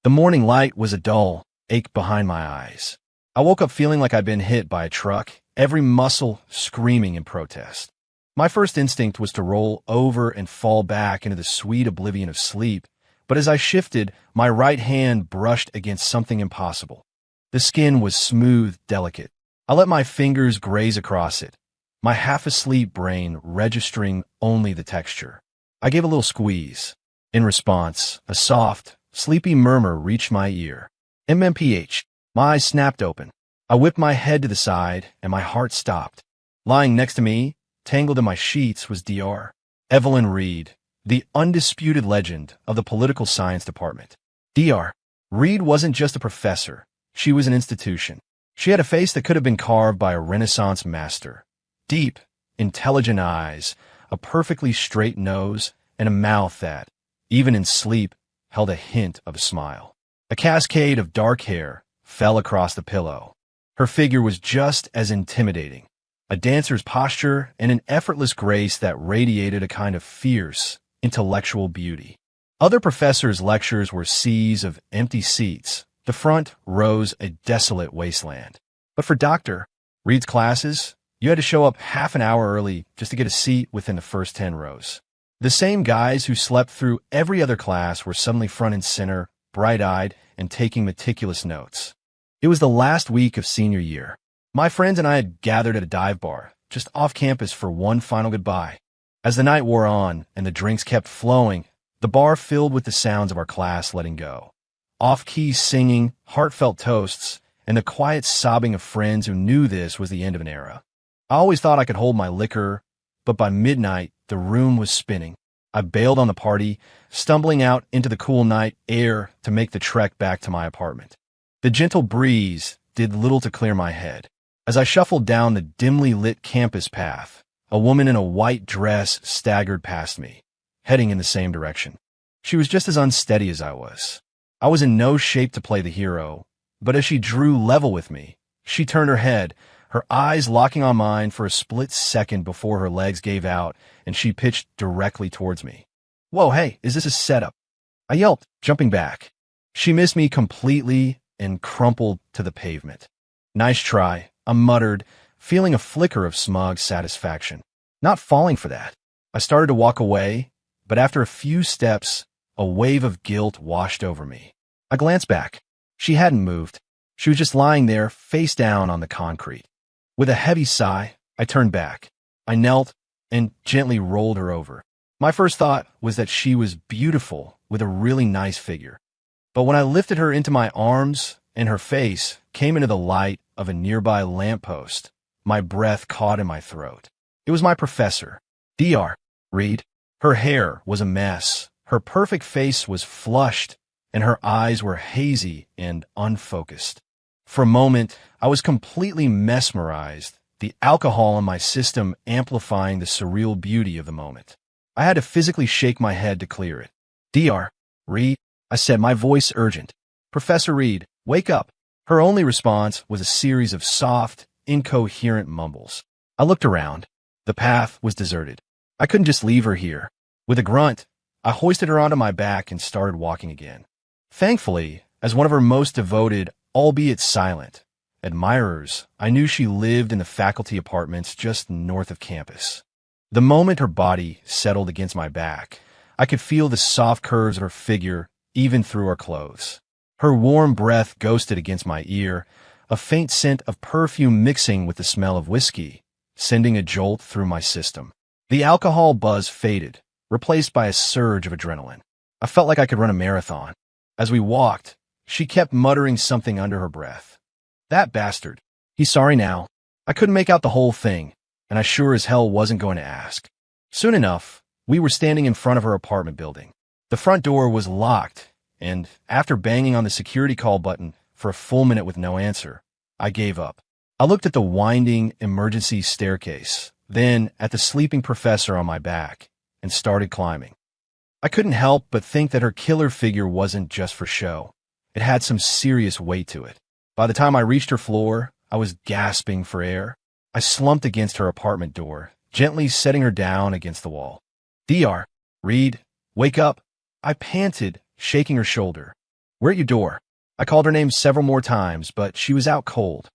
The morning light was a dull ache behind my eyes. I woke up feeling like I'd been hit by a truck, every muscle screaming in protest. My first instinct was to roll over and fall back into the sweet oblivion of sleep, but as I shifted, my right hand brushed against something impossible. The skin was smooth, delicate. I let my fingers graze across it, my half-asleep brain registering only the texture. I gave a little squeeze. In response, a soft, sleepy murmur reached my ear. MMPH. My eyes snapped open. I whipped my head to the side, and my heart stopped. Lying next to me, tangled in my sheets, was Dr. Evelyn Reed, the undisputed legend of the political science department. Dr. Reed wasn't just a professor. She was an institution. She had a face that could have been carved by a Renaissance master. Deep, intelligent eyes, a perfectly straight nose, and a mouth that, even in sleep, held a hint of a smile. A cascade of dark hair fell across the pillow. Her figure was just as intimidating, a dancer's posture and an effortless grace that radiated a kind of fierce, intellectual beauty. Other professors' lectures were seas of empty seats. The front rows a desolate wasteland. But for Dr. Reed's classes, you had to show up half an hour early just to get a seat within the first 10 rows. The same guys who slept through every other class were suddenly front and center, bright-eyed, and taking meticulous notes. It was the last week of senior year. My friends and I had gathered at a dive bar, just off campus for one final goodbye. As the night wore on and the drinks kept flowing, the bar filled with the sounds of our class letting go. Off-key singing, heartfelt toasts, and the quiet sobbing of friends who knew this was the end of an era. I always thought I could hold my liquor, but by midnight, the room was spinning. I bailed on the party, stumbling out into the cool night air to make the trek back to my apartment. The gentle breeze did little to clear my head. As I shuffled down the dimly lit campus path, a woman in a white dress staggered past me, heading in the same direction. She was just as unsteady as I was. I was in no shape to play the hero, but as she drew level with me, she turned her head, her eyes locking on mine for a split second before her legs gave out and she pitched directly towards me. "Whoa, hey, is this a setup?" I yelped, jumping back. She missed me completely and crumpled to the pavement. "Nice try," I muttered, feeling a flicker of smug satisfaction. Not falling for that. I started to walk away, but after a few steps, a wave of guilt washed over me. I glanced back. She hadn't moved. She was just lying there, face down on the concrete. With a heavy sigh, I turned back. I knelt and gently rolled her over. My first thought was that she was beautiful with a really nice figure. But when I lifted her into my arms and her face came into the light of a nearby lamppost, my breath caught in my throat. It was my professor, Dr. Reed. Her hair was a mess. Her perfect face was flushed, and her eyes were hazy and unfocused. For a moment, I was completely mesmerized, the alcohol in my system amplifying the surreal beauty of the moment. I had to physically shake my head to clear it. "Dr. Reed," I said, my voice urgent. "Professor Reed, wake up." Her only response was a series of soft, incoherent mumbles. I looked around. The path was deserted. I couldn't just leave her here. With a grunt, I hoisted her onto my back and started walking again. Thankfully, as one of her most devoted, albeit silent, admirers, I knew she lived in the faculty apartments just north of campus. The moment her body settled against my back, I could feel the soft curves of her figure even through her clothes. Her warm breath ghosted against my ear, a faint scent of perfume mixing with the smell of whiskey, sending a jolt through my system. The alcohol buzz faded, replaced by a surge of adrenaline. I felt like I could run a marathon. As we walked, she kept muttering something under her breath. "That bastard. He's sorry now." I couldn't make out the whole thing, and I sure as hell wasn't going to ask. Soon enough, we were standing in front of her apartment building. The front door was locked, and after banging on the security call button for a full minute with no answer, I gave up. I looked at the winding emergency staircase, then at the sleeping professor on my back, and started climbing. I couldn't help but think that her killer figure wasn't just for show. It had some serious weight to it. By the time I reached her floor, I was gasping for air. I slumped against her apartment door, gently setting her down against the wall. "Dr. Reed, wake up." I panted, shaking her shoulder. We're at your door. I called her name several more times, but she was out cold.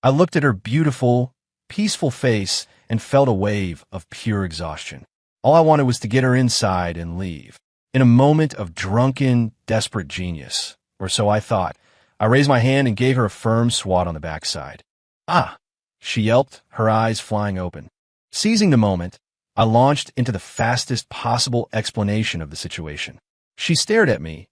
I looked at her beautiful, peaceful face and felt a wave of pure exhaustion. All I wanted was to get her inside and leave. In a moment of drunken, desperate genius, or so I thought, I raised my hand and gave her a firm swat on the backside. Ah! She yelped, her eyes flying open. Seizing the moment, I launched into the fastest possible explanation of the situation. She stared at me,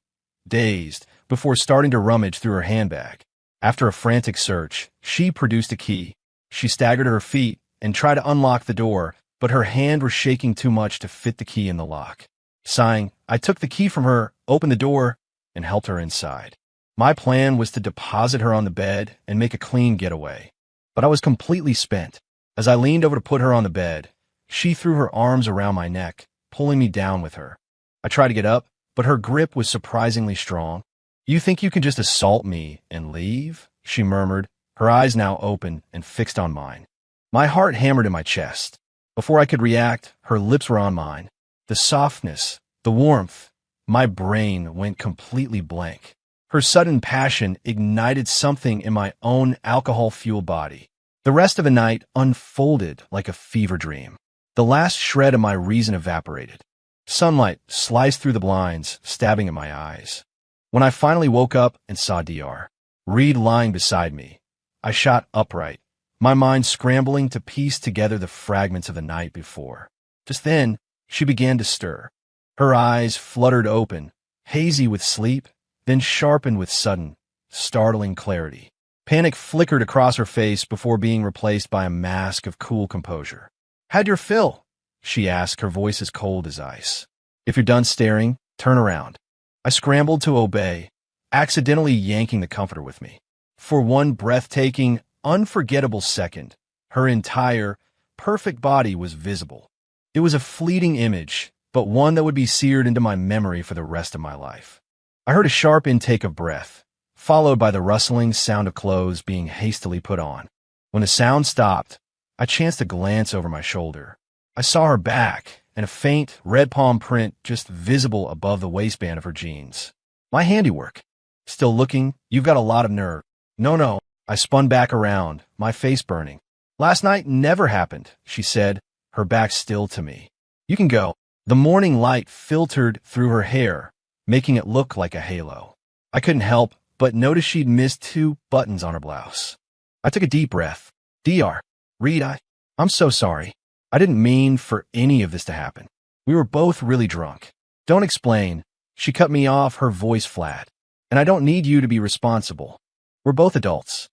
dazed, before starting to rummage through her handbag. After a frantic search, she produced a key. She staggered to her feet and tried to unlock the door, but her hand was shaking too much to fit the key in the lock. Sighing, I took the key from her, opened the door, and helped her inside. My plan was to deposit her on the bed and make a clean getaway. But I was completely spent. As I leaned over to put her on the bed, she threw her arms around my neck, pulling me down with her. I tried to get up, but her grip was surprisingly strong. "You think you can just assault me and leave?" she murmured, her eyes now open and fixed on mine. My heart hammered in my chest. Before I could react, her lips were on mine. The softness, the warmth, my brain went completely blank. Her sudden passion ignited something in my own alcohol-fueled body. The rest of the night unfolded like a fever dream. The last shred of my reason evaporated. Sunlight sliced through the blinds, stabbing at my eyes. When I finally woke up and saw Dr. Reed lying beside me, I shot upright, my mind scrambling to piece together the fragments of the night before. Just then, she began to stir. Her eyes fluttered open, hazy with sleep, then sharpened with sudden, startling clarity. Panic flickered across her face before being replaced by a mask of cool composure. "Had your fill?" she asked, her voice as cold as ice. "If you're done staring, turn around." I scrambled to obey, accidentally yanking the comforter with me. For one breathtaking, unforgettable second, her entire, perfect body was visible. It was a fleeting image, but one that would be seared into my memory for the rest of my life. I heard a sharp intake of breath, followed by the rustling sound of clothes being hastily put on. When the sound stopped, I chanced to glance over my shoulder. I saw her back, and a faint, red palm print just visible above the waistband of her jeans. My handiwork. "Still looking? You've got a lot of nerve." No. I spun back around, my face burning. "Last night never happened," she said, her back still to me. "You can go." The morning light filtered through her hair, making it look like a halo. I couldn't help but notice she'd missed 2 buttons on her blouse. I took a deep breath. "Dr. Reed, I'm so sorry. I didn't mean for any of this to happen. We were both really drunk." "Don't explain." She cut me off, her voice flat. "And I don't need you to be responsible. We're both adults."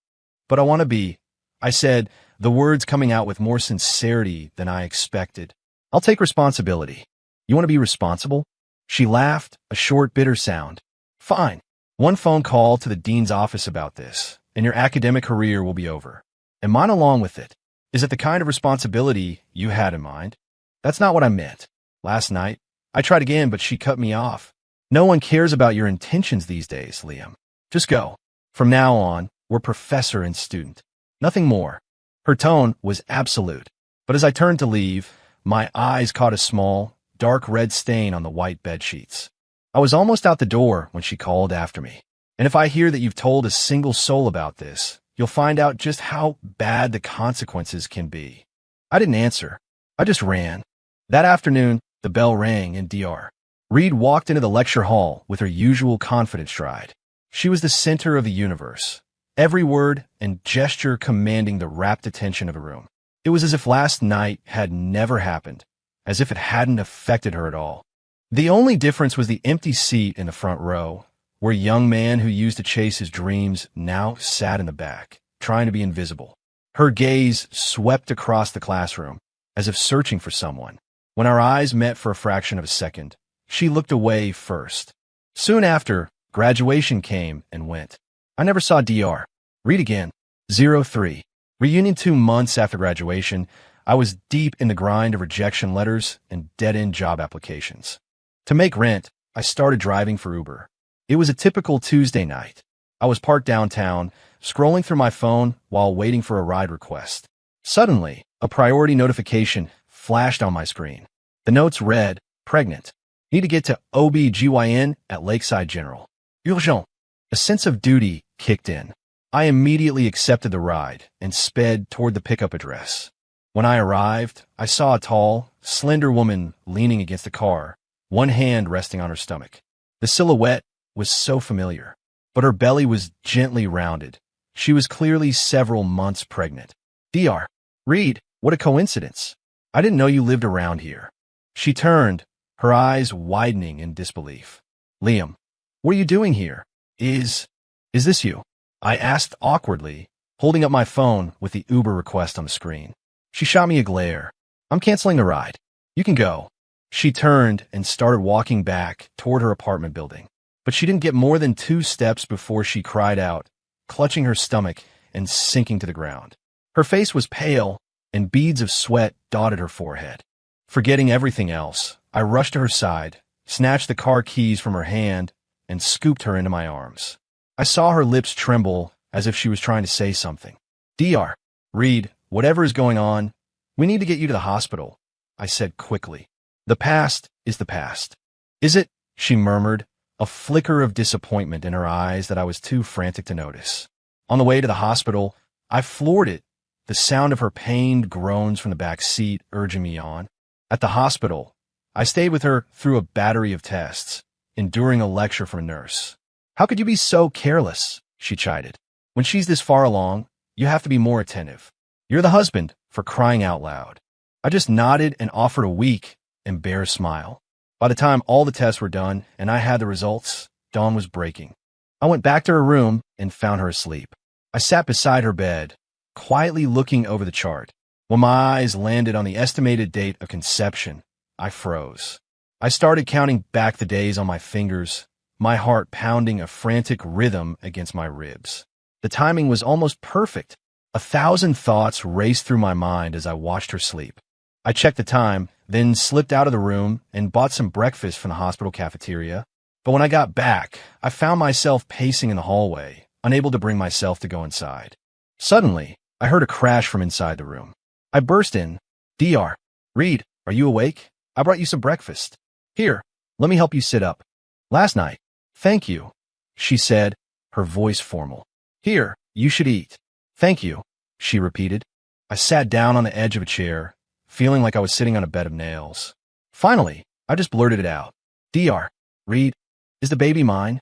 "But I want to be," I said, the words coming out with more sincerity than I expected. "I'll take responsibility." "You want to be responsible?" She laughed, a short, bitter sound. "Fine. One phone call to the dean's office about this, and your academic career will be over. And mine along with it. Is it the kind of responsibility you had in mind?" "That's not what I meant. Last night, I tried again, but she cut me off." "No one cares about your intentions these days, Liam. Just go. From now on, we're professor and student. Nothing more." Her tone was absolute. But as I turned to leave, my eyes caught a small, dark red stain on the white bedsheets. I was almost out the door when she called after me. "And if I hear that you've told a single soul about this, you'll find out just how bad the consequences can be." I didn't answer. I just ran. That afternoon, the bell rang and Dr. Reed walked into the lecture hall with her usual confident stride. She was the center of the universe, every word and gesture commanding the rapt attention of the room. It was as if last night had never happened, as if it hadn't affected her at all. The only difference was the empty seat in the front row, where a young man who used to chase his dreams now sat in the back, trying to be invisible. Her gaze swept across the classroom, as if searching for someone. When our eyes met for a fraction of a second, she looked away first. Soon after, graduation came and went. I never saw Dr. Reed again. 03. Reunion 2 months after graduation, I was deep in the grind of rejection letters and dead-end job applications. To make rent, I started driving for Uber. It was a typical Tuesday night. I was parked downtown, scrolling through my phone while waiting for a ride request. Suddenly, a priority notification flashed on my screen. The notes read, "Pregnant. Need to get to OB/GYN at Lakeside General." Urgent. A sense of duty kicked in. I immediately accepted the ride and sped toward the pickup address. When I arrived, I saw a tall, slender woman leaning against the car, one hand resting on her stomach. The silhouette was so familiar, but her belly was gently rounded. She was clearly several months pregnant. Dr. Reed, what a coincidence. I didn't know you lived around here. She turned, her eyes widening in disbelief. Liam, what are you doing here? Is this you? I asked awkwardly, holding up my phone with the Uber request on the screen. She shot me a glare. I'm canceling the ride. You can go. She turned and started walking back toward her apartment building. But she didn't get more than 2 steps before she cried out, clutching her stomach and sinking to the ground. Her face was pale, and beads of sweat dotted her forehead. Forgetting everything else, I rushed to her side, snatched the car keys from her hand, and scooped her into my arms. I saw her lips tremble as if she was trying to say something. Dr. Reed, whatever is going on, we need to get you to the hospital, I said quickly. The past is the past. Is it? She murmured, a flicker of disappointment in her eyes that I was too frantic to notice. On the way to the hospital, I floored it, the sound of her pained groans from the back seat urging me on. At the hospital, I stayed with her through a battery of tests, enduring a lecture from a nurse. How could you be so careless? She chided. When she's this far along, you have to be more attentive. You're the husband, for crying out loud. I just nodded and offered a weak, embarrassed smile. By the time all the tests were done and I had the results, dawn was breaking. I went back to her room and found her asleep. I sat beside her bed, quietly looking over the chart. When my eyes landed on the estimated date of conception, I froze. I started counting back the days on my fingers, my heart pounding a frantic rhythm against my ribs. The timing was almost perfect. 1,000 thoughts raced through my mind as I watched her sleep. I checked the time, then slipped out of the room and bought some breakfast from the hospital cafeteria. But when I got back, I found myself pacing in the hallway, unable to bring myself to go inside. Suddenly, I heard a crash from inside the room. I burst in. Dr. Reed, are you awake? I brought you some breakfast. Here, let me help you sit up. Last night. Thank you, she said, her voice formal. Here, you should eat. Thank you, she repeated. I sat down on the edge of a chair, feeling like I was sitting on a bed of nails. Finally, I just blurted it out. Dr. Reed, is the baby mine?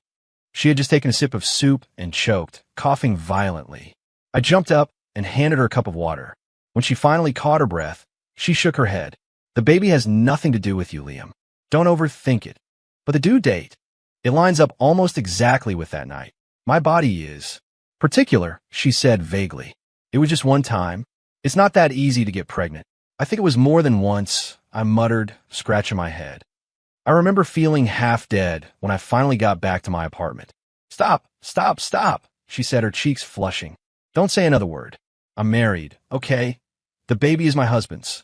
She had just taken a sip of soup and choked, coughing violently. I jumped up and handed her a cup of water. When she finally caught her breath, she shook her head. The baby has nothing to do with you, Liam. Don't overthink it. But the due date, it lines up almost exactly with that night. My body is particular, she said vaguely. It was just one time. It's not that easy to get pregnant. I think it was more than once, I muttered, scratching my head. I remember feeling half dead when I finally got back to my apartment. Stop, stop, stop, she said, her cheeks flushing. Don't say another word. I'm married, okay? The baby is my husband's.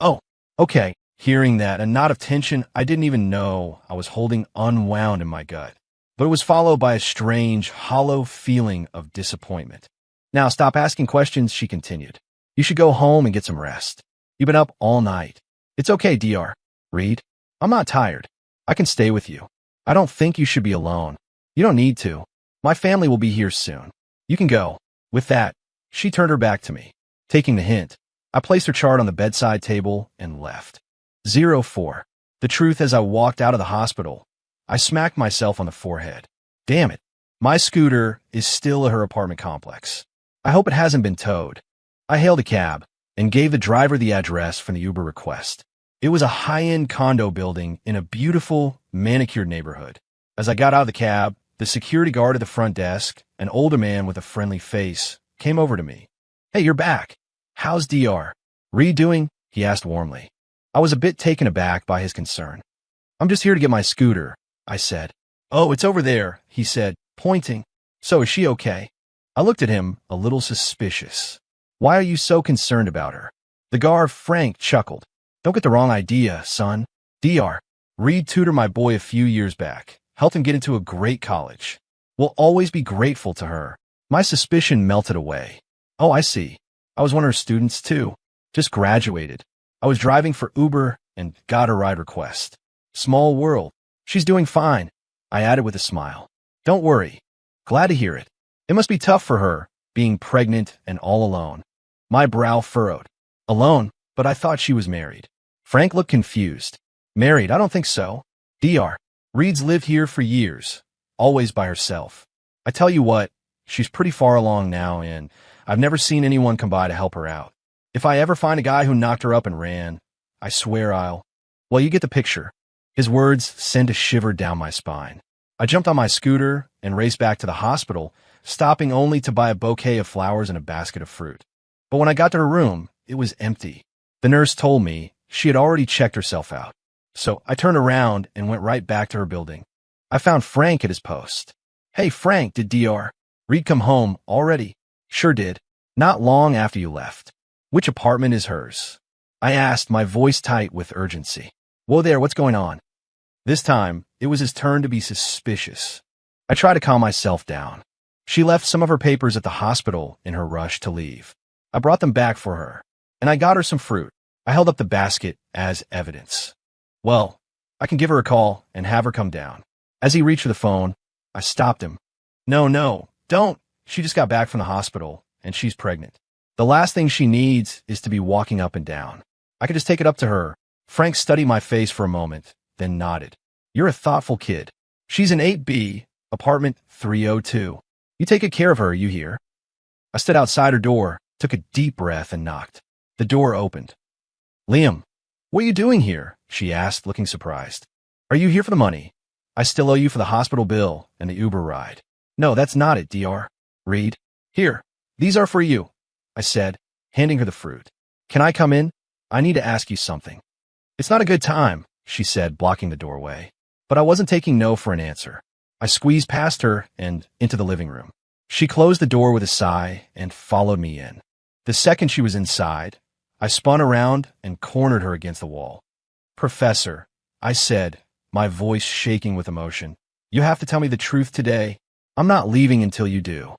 Oh, okay. Hearing that, a knot of tension I didn't even know I was holding unwound in my gut. But it was followed by a strange, hollow feeling of disappointment. Now stop asking questions, she continued. You should go home and get some rest. You've been up all night. It's okay, Dr. Reed. I'm not tired. I can stay with you. I don't think you should be alone. You don't need to. My family will be here soon. You can go. With that, she turned her back to me. Taking the hint, I placed her chart on the bedside table and left. 04. The truth as I walked out of the hospital, I smacked myself on the forehead. Damn it. My scooter is still at her apartment complex. I hope it hasn't been towed. I hailed a cab and gave the driver the address from the Uber request. It was a high-end condo building in a beautiful, manicured neighborhood. As I got out of the cab, the security guard at the front desk, an older man with a friendly face, came over to me. Hey, you're back. How's Dr. Reed doing? He asked warmly. I was a bit taken aback by his concern. I'm just here to get my scooter, I said. Oh, it's over there, he said, pointing. So is she okay? I looked at him, a little suspicious. Why are you so concerned about her? The guard, Frank, chuckled. Don't get the wrong idea, son. Dr. Reed tutored my boy a few years back, helped him get into a great college. We'll always be grateful to her. My suspicion melted away. Oh, I see. I was one of her students, too. Just graduated. I was driving for Uber and got a ride request. Small world. She's doing fine, I added with a smile. Don't worry. Glad to hear it. It must be tough for her, being pregnant and all alone. My brow furrowed. Alone, but I thought she was married. Frank looked confused. Married? I don't think so. Dr. Reed's lived here for years, always by herself. I tell you what, she's pretty far along now, and I've never seen anyone come by to help her out. If I ever find a guy who knocked her up and ran, I swear I'll... Well, you get the picture. His words sent a shiver down my spine. I jumped on my scooter and raced back to the hospital, stopping only to buy a bouquet of flowers and a basket of fruit. But when I got to her room, it was empty. The nurse told me she had already checked herself out. So I turned around and went right back to her building. I found Frank at his post. Hey, Frank, did Dr. Reed come home already? Sure did. Not long after you left. Which apartment is hers? I asked, my voice tight with urgency. Whoa there, what's going on? This time, it was his turn to be suspicious. I tried to calm myself down. She left some of her papers at the hospital in her rush to leave. I brought them back for her, and I got her some fruit. I held up the basket as evidence. Well, I can give her a call and have her come down. As he reached for the phone, I stopped him. No, don't. She just got back from the hospital, and she's pregnant. The last thing she needs is to be walking up and down. I could just take it up to her. Frank studied my face for a moment, then nodded. You're a thoughtful kid. She's in 8B, apartment 302. You take good care of her, you hear? I stood outside her door, took a deep breath, and knocked. The door opened. Liam, what are you doing here? She asked, looking surprised. Are you here for the money? I still owe you for the hospital bill and the Uber ride. No, that's not it, Dr. Reed. Here, these are for you, I said, handing her the fruit. Can I come in? I need to ask you something. It's not a good time, she said, blocking the doorway. But I wasn't taking no for an answer. I squeezed past her and into the living room. She closed the door with a sigh and followed me in. The second she was inside, I spun around and cornered her against the wall. Professor, I said, my voice shaking with emotion, you have to tell me the truth today. I'm not leaving until you do.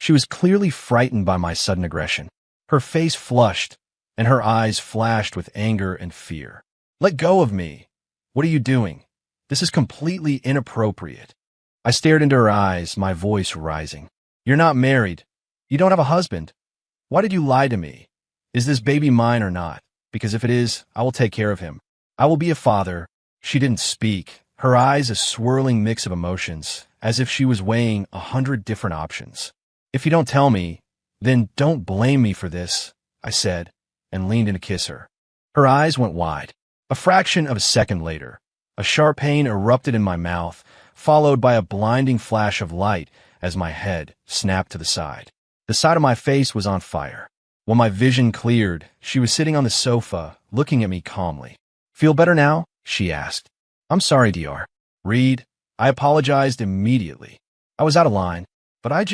She was clearly frightened by my sudden aggression. Her face flushed, and her eyes flashed with anger and fear. Let go of me. What are you doing? This is completely inappropriate. I stared into her eyes, my voice rising. You're not married. You don't have a husband. Why did you lie to me? Is this baby mine or not? Because if it is, I will take care of him. I will be a father. She didn't speak, her eyes a swirling mix of emotions, as if she was weighing 100 different options. If you don't tell me, then don't blame me for this, I said, and leaned in to kiss her. Her eyes went wide. A fraction of a second later, a sharp pain erupted in my mouth, followed by a blinding flash of light as my head snapped to the side. The side of my face was on fire. When my vision cleared, she was sitting on the sofa, looking at me calmly. Feel better now? She asked. I'm sorry, Dr. Reed. I apologized immediately. I was out of line, but I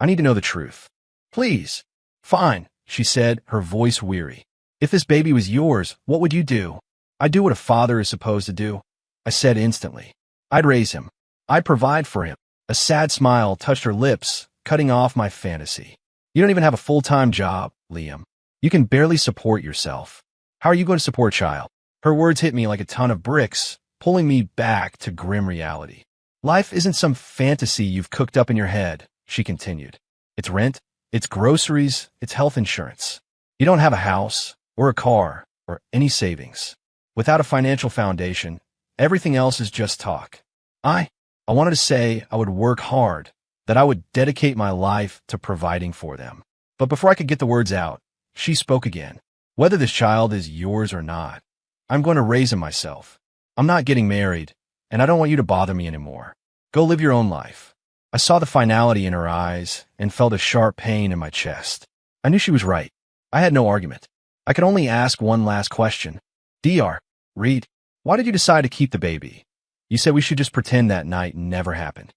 need to know the truth. Please. Fine, she said, her voice weary. If this baby was yours, what would you do? I'd do what a father is supposed to do, I said instantly. I'd raise him. I'd provide for him. A sad smile touched her lips, cutting off my fantasy. You don't even have a full-time job, Liam. You can barely support yourself. How are you going to support a child? Her words hit me like a ton of bricks, pulling me back to grim reality. Life isn't some fantasy you've cooked up in your head, she continued. It's rent, it's groceries, it's health insurance. You don't have a house, or a car, or any savings. Without a financial foundation, everything else is just talk. I wanted to say I would work hard, that I would dedicate my life to providing for them. But before I could get the words out, she spoke again. Whether this child is yours or not, I'm going to raise him myself. I'm not getting married, and I don't want you to bother me anymore. Go live your own life. I saw the finality in her eyes and felt a sharp pain in my chest. I knew she was right. I had no argument. I could only ask one last question. Dr. Reed, why did you decide to keep the baby? You said we should just pretend that night never happened.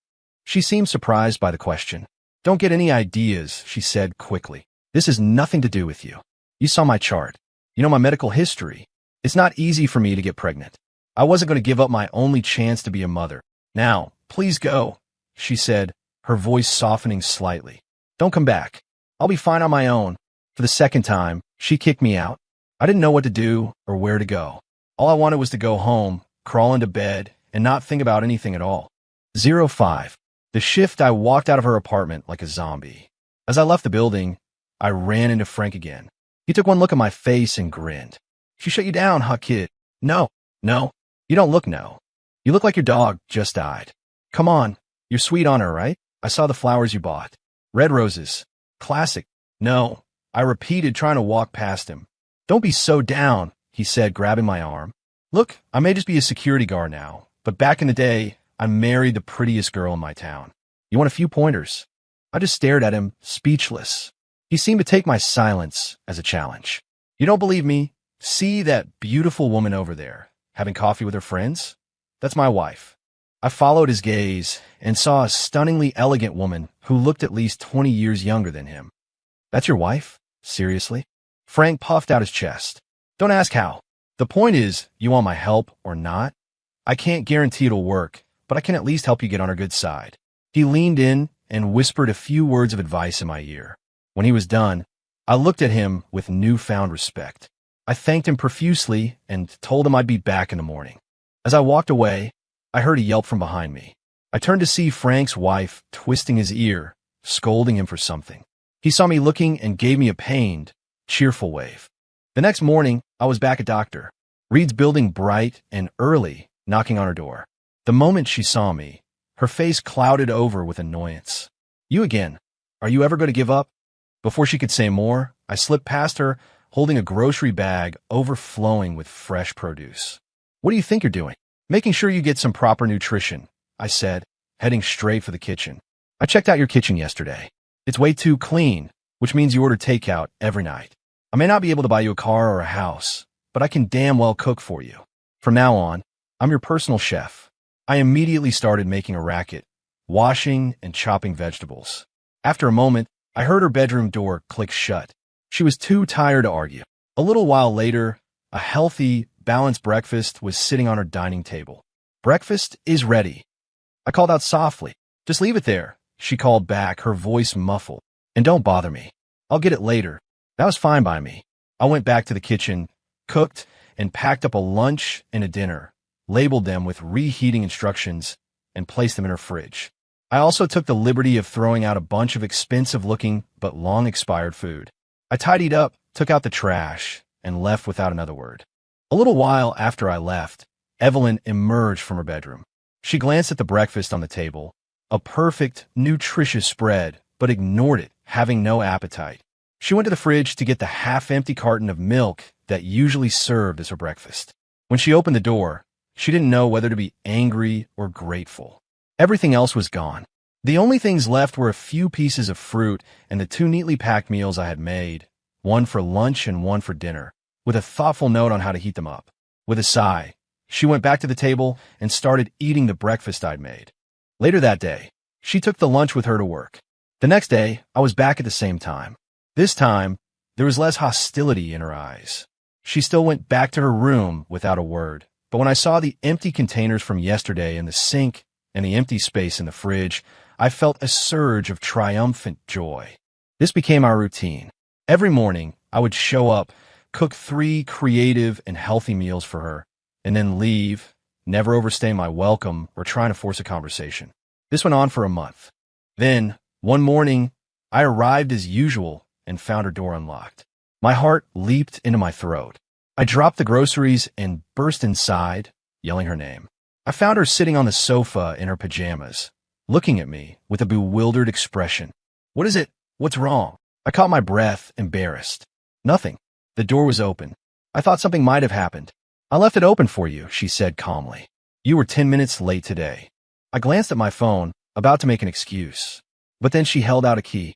She seemed surprised by the question. Don't get any ideas, she said quickly. This has nothing to do with you. You saw my chart. You know my medical history. It's not easy for me to get pregnant. I wasn't going to give up my only chance to be a mother. Now, please go, she said, her voice softening slightly. Don't come back. I'll be fine on my own. For the second time, she kicked me out. I didn't know what to do or where to go. All I wanted was to go home, crawl into bed, and not think about anything at all. 05. The shift, I walked out of her apartment like a zombie. As I left the building, I ran into Frank again. He took one look at my face and grinned. She shut you down, huh, kid? No, no. You don't look no. You look like your dog just died. Come on. You're sweet on her, right? I saw the flowers you bought. Red roses. Classic. No. I repeated, trying to walk past him. Don't be so down, he said, grabbing my arm. Look, I may just be a security guard now, but back in the day, I married the prettiest girl in my town. You want a few pointers? I just stared at him, speechless. He seemed to take my silence as a challenge. You don't believe me? See that beautiful woman over there, having coffee with her friends? That's my wife. I followed his gaze and saw a stunningly elegant woman who looked at least 20 years younger than him. That's your wife? Seriously? Frank puffed out his chest. Don't ask how. The point is, you want my help or not? I can't guarantee it'll work, but I can at least help you get on her good side. He leaned in and whispered a few words of advice in my ear. When he was done, I looked at him with newfound respect. I thanked him profusely and told him I'd be back in the morning. As I walked away, I heard a yelp from behind me. I turned to see Frank's wife twisting his ear, scolding him for something. He saw me looking and gave me a pained, cheerful wave. The next morning, I was back at Dr. Reed's building bright and early, knocking on her door. The moment she saw me, her face clouded over with annoyance. You again. Are you ever going to give up? Before she could say more, I slipped past her, holding a grocery bag overflowing with fresh produce. What do you think you're doing? Making sure you get some proper nutrition, I said, heading straight for the kitchen. I checked out your kitchen yesterday. It's way too clean, which means you order takeout every night. I may not be able to buy you a car or a house, but I can damn well cook for you. From now on, I'm your personal chef. I immediately started making a racket, washing and chopping vegetables. After a moment, I heard her bedroom door click shut. She was too tired to argue. A little while later, a healthy, balanced breakfast was sitting on her dining table. Breakfast is ready. I called out softly. Just leave it there, she called back, her voice muffled. And don't bother me. I'll get it later. That was fine by me. I went back to the kitchen, cooked, and packed up a lunch and a dinner, labeled them with reheating instructions, and placed them in her fridge. I also took the liberty of throwing out a bunch of expensive-looking but long-expired food. I tidied up, took out the trash, and left without another word. A little while after I left, Evelyn emerged from her bedroom. She glanced at the breakfast on the table, a perfect, nutritious spread, but ignored it, having no appetite. She went to the fridge to get the half-empty carton of milk that usually served as her breakfast. When she opened the door, she didn't know whether to be angry or grateful. Everything else was gone. The only things left were a few pieces of fruit and the two neatly packed meals I had made, one for lunch and one for dinner, with a thoughtful note on how to heat them up. With a sigh, she went back to the table and started eating the breakfast I'd made. Later that day, she took the lunch with her to work. The next day, I was back at the same time. This time, there was less hostility in her eyes. She still went back to her room without a word, but when I saw the empty containers from yesterday in the sink and the empty space in the fridge, I felt a surge of triumphant joy. This became our routine. Every morning, I would show up, cook 3 creative and healthy meals for her, and then leave, never overstaying my welcome or trying to force a conversation. This went on for a month. Then, one morning, I arrived as usual and found her door unlocked. My heart leaped into my throat. I dropped the groceries and burst inside, yelling her name. I found her sitting on the sofa in her pajamas, looking at me with a bewildered expression. What is it? What's wrong? I caught my breath, embarrassed. Nothing. The door was open. I thought something might have happened. I left it open for you, she said calmly. You were 10 minutes late today. I glanced at my phone, about to make an excuse. But then she held out a key.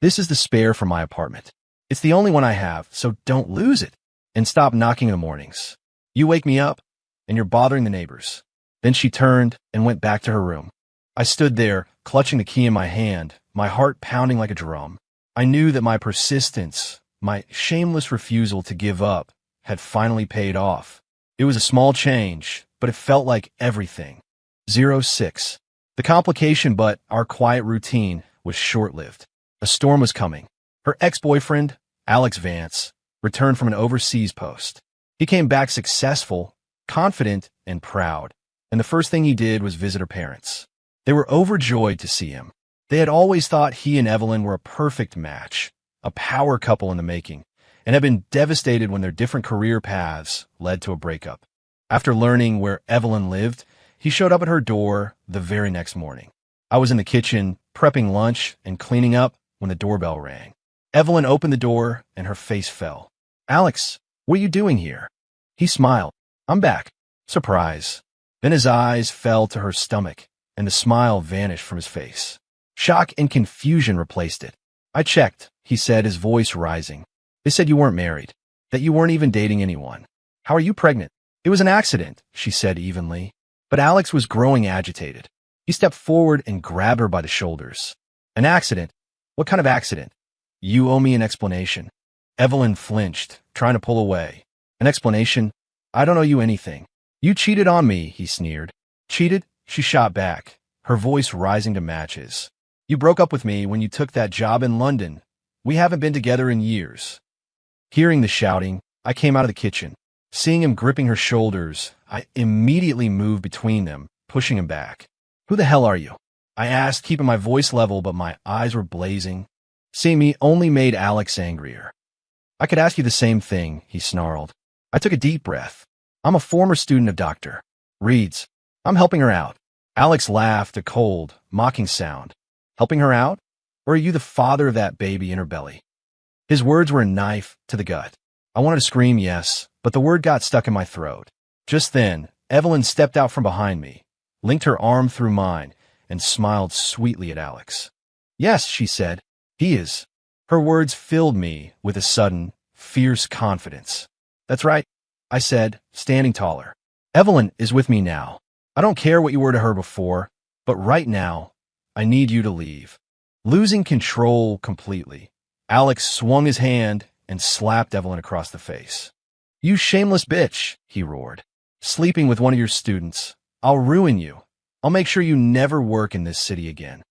This is the spare from my apartment. It's the only one I have, so don't lose it. And stop knocking in the mornings. You wake me up, and you're bothering the neighbors. Then she turned and went back to her room. I stood there, clutching the key in my hand, my heart pounding like a drum. I knew that my persistence, my shameless refusal to give up, had finally paid off. It was a small change, but it felt like everything. 06. The complication, but our quiet routine, was short-lived. A storm was coming. Her ex-boyfriend, Alex Vance, returned from an overseas post. He came back successful, confident, and proud, and the first thing he did was visit her parents. They were overjoyed to see him. They had always thought he and Evelyn were a perfect match, a power couple in the making, and had been devastated when their different career paths led to a breakup. After learning where Evelyn lived, he showed up at her door the very next morning. I was in the kitchen, prepping lunch and cleaning up when the doorbell rang. Evelyn opened the door and her face fell. "Alex, what are you doing here?" He smiled. "I'm back." Surprise. Then his eyes fell to her stomach, and the smile vanished from his face. Shock and confusion replaced it. "I checked," he said, his voice rising. "They said you weren't married, that you weren't even dating anyone. How are you pregnant?" "It was an accident," she said evenly. But Alex was growing agitated. He stepped forward and grabbed her by the shoulders. "An accident? What kind of accident?" "You owe me an explanation." Evelyn flinched, trying to pull away. "An explanation? I don't owe you anything." "You cheated on me," he sneered. "Cheated?" She shot back, her voice rising to match his. "You broke up with me when you took that job in London. We haven't been together in years." Hearing the shouting, I came out of the kitchen. Seeing him gripping her shoulders, I immediately moved between them, pushing him back. "Who the hell are you?" I asked, keeping my voice level, but my eyes were blazing. Seeing me only made Alex angrier. "I could ask you the same thing," he snarled. I took a deep breath. "I'm a former student of Dr. Reed's. I'm helping her out." Alex laughed, a cold, mocking sound. "Helping her out? Or are you the father of that baby in her belly?" His words were a knife to the gut. I wanted to scream yes, but the word got stuck in my throat. Just then, Evelyn stepped out from behind me, linked her arm through mine, and smiled sweetly at Alex. "Yes," she said, "he is." Her words filled me with a sudden, fierce confidence. "That's right," I said, standing taller. "Evelyn is with me now. I don't care what you were to her before, but right now, I need you to leave." Losing control completely, Alex swung his hand and slapped Evelyn across the face. "You shameless bitch," he roared. "Sleeping with one of your students. I'll ruin you. I'll make sure you never work in this city again."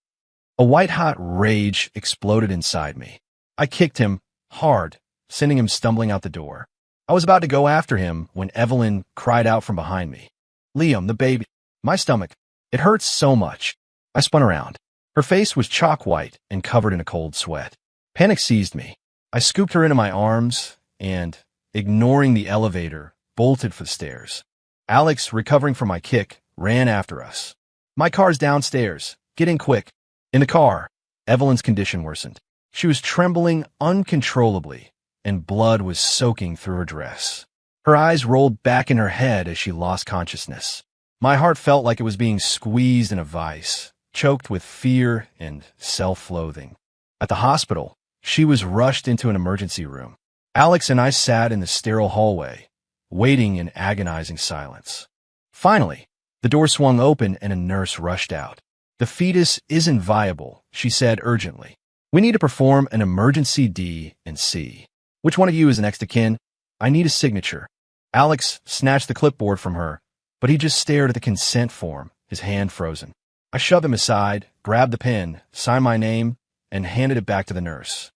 A white-hot rage exploded inside me. I kicked him hard, sending him stumbling out the door. I was about to go after him when Evelyn cried out from behind me. "Liam, the baby." My stomach. "It hurts so much." I spun around. Her face was chalk white and covered in a cold sweat. Panic seized me. I scooped her into my arms and, ignoring the elevator, bolted for the stairs. Alex, recovering from my kick, ran after us. "My car's downstairs. Get in quick." In the car, Evelyn's condition worsened. She was trembling uncontrollably, and blood was soaking through her dress. Her eyes rolled back in her head as she lost consciousness. My heart felt like it was being squeezed in a vice, choked with fear and self-loathing. At the hospital, she was rushed into an emergency room. Alex and I sat in the sterile hallway, waiting in agonizing silence. Finally, the door swung open and a nurse rushed out. "The fetus isn't viable," she said urgently. "We need to perform an emergency D and C. Which one of you is next of kin? I need a signature." Alex snatched the clipboard from her, but he just stared at the consent form, his hand frozen. I shoved him aside, grabbed the pen, signed my name, and handed it back to the nurse.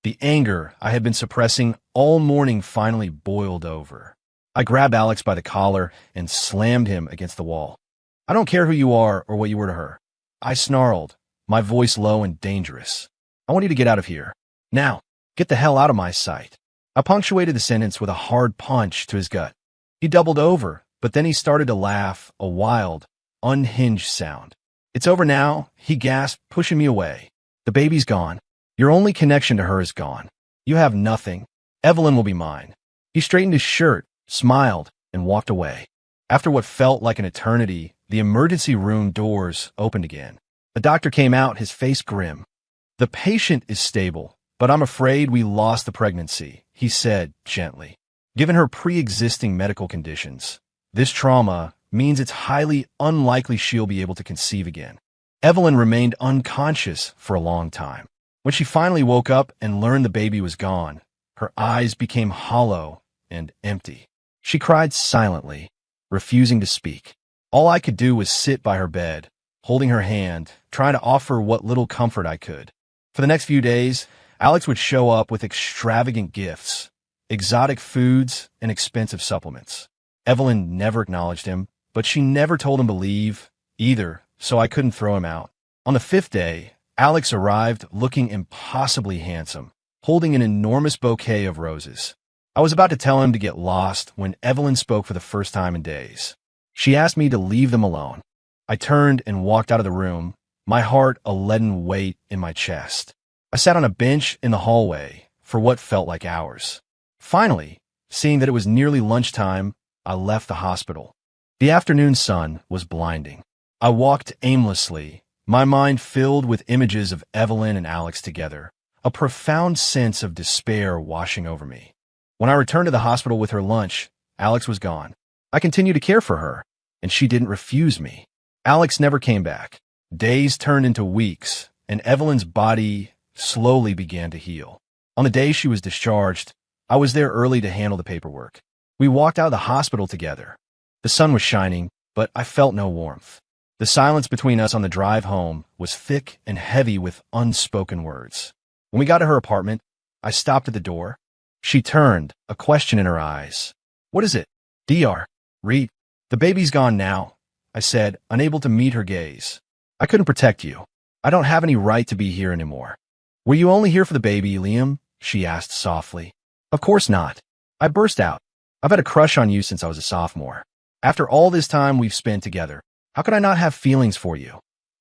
The anger I had been suppressing all morning finally boiled over. I grabbed Alex by the collar and slammed him against the wall. "I don't care who you are or what you were to her," I snarled, my voice low and dangerous. "I want you to get out of here. Now, get the hell out of my sight." I punctuated the sentence with a hard punch to his gut. He doubled over, but then he started to laugh, a wild, unhinged sound. "It's over now," he gasped, pushing me away. "The baby's gone. Your only connection to her is gone. You have nothing. Evelyn will be mine." He straightened his shirt, smiled, and walked away. After what felt like an eternity, the emergency room doors opened again. The doctor came out, his face grim. "The patient is stable, but I'm afraid we lost the pregnancy," he said gently. "Given her pre-existing medical conditions, this trauma means it's highly unlikely she'll be able to conceive again." Evelyn remained unconscious for a long time. When she finally woke up and learned the baby was gone, her eyes became hollow and empty. She cried silently, refusing to speak. All I could do was sit by her bed, holding her hand, trying to offer what little comfort I could. For the next few days, Alex would show up with extravagant gifts, exotic foods, and expensive supplements. Evelyn never acknowledged him, but she never told him to leave either, so I couldn't throw him out. On the fifth day, Alex arrived looking impossibly handsome, holding an enormous bouquet of roses. I was about to tell him to get lost when Evelyn spoke for the first time in days. She asked me to leave them alone. I turned and walked out of the room, my heart a leaden weight in my chest. I sat on a bench in the hallway for what felt like hours. Finally, seeing that it was nearly lunchtime, I left the hospital. The afternoon sun was blinding. I walked aimlessly, my mind filled with images of Evelyn and Alex together, a profound sense of despair washing over me. When I returned to the hospital with her lunch, Alex was gone. I continued to care for her, and she didn't refuse me. Alex never came back. Days turned into weeks, and Evelyn's body slowly began to heal. On the day she was discharged, I was there early to handle the paperwork. We walked out of the hospital together. The sun was shining, but I felt no warmth. The silence between us on the drive home was thick and heavy with unspoken words. When we got to her apartment, I stopped at the door. She turned, a question in her eyes. "What is it?" "Dr. Reed, the baby's gone now," I said, unable to meet her gaze. "I couldn't protect you. I don't have any right to be here anymore." "Were you only here for the baby, Liam?" she asked softly. "Of course not." I burst out. "I've had a crush on you since I was a sophomore. After all this time we've spent together, how could I not have feelings for you?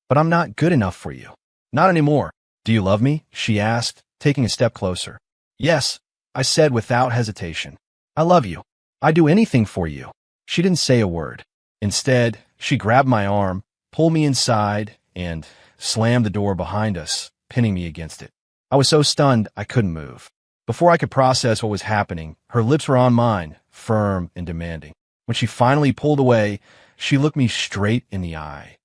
But I'm not good enough for you." "Not anymore." "Do you love me?" she asked, taking a step closer. "Yes," I said without hesitation. "I love you. I'd do anything for you." She didn't say a word. Instead, she grabbed my arm, pulled me inside, and slammed the door behind us, pinning me against it. I was so stunned I couldn't move. Before I could process what was happening, her lips were on mine, firm and demanding. When she finally pulled away, she looked me straight in the eye.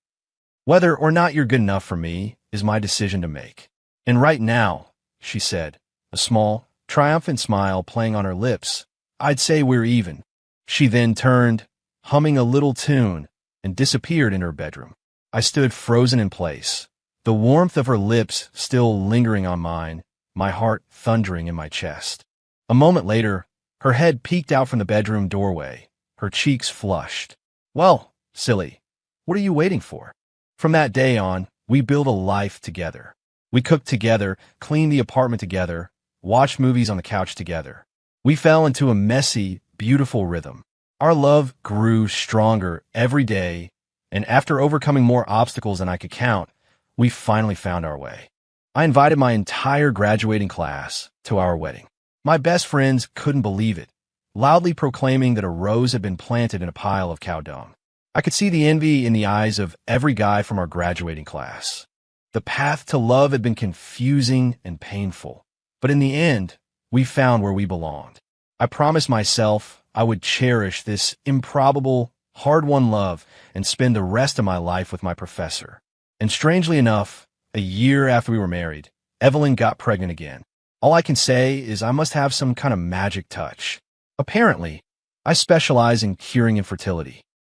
"Whether or not you're good enough for me is my decision to make. And right now," she said, a small, triumphant smile playing on her lips, "I'd say we're even." She then turned, humming a little tune, and disappeared in her bedroom. I stood frozen in place, the warmth of her lips still lingering on mine, my heart thundering in my chest. A moment later, her head peeked out from the bedroom doorway, her cheeks flushed. "Well, silly, what are you waiting for?" From that day on, we built a life together. We cooked together, cleaned the apartment together, watched movies on the couch together. We fell into a messy, beautiful rhythm. Our love grew stronger every day, and after overcoming more obstacles than I could count, we finally found our way. I invited my entire graduating class to our wedding. My best friends couldn't believe it, loudly proclaiming that a rose had been planted in a pile of cow dung. I could see the envy in the eyes of every guy from our graduating class. The path to love had been confusing and painful, but in the end, we found where we belonged. I promised myself I would cherish this improbable, hard-won love and spend the rest of my life with my professor. And strangely enough, a year after we were married, Evelyn got pregnant again. All I can say is I must have some kind of magic touch. Apparently, I specialize in curing infertility.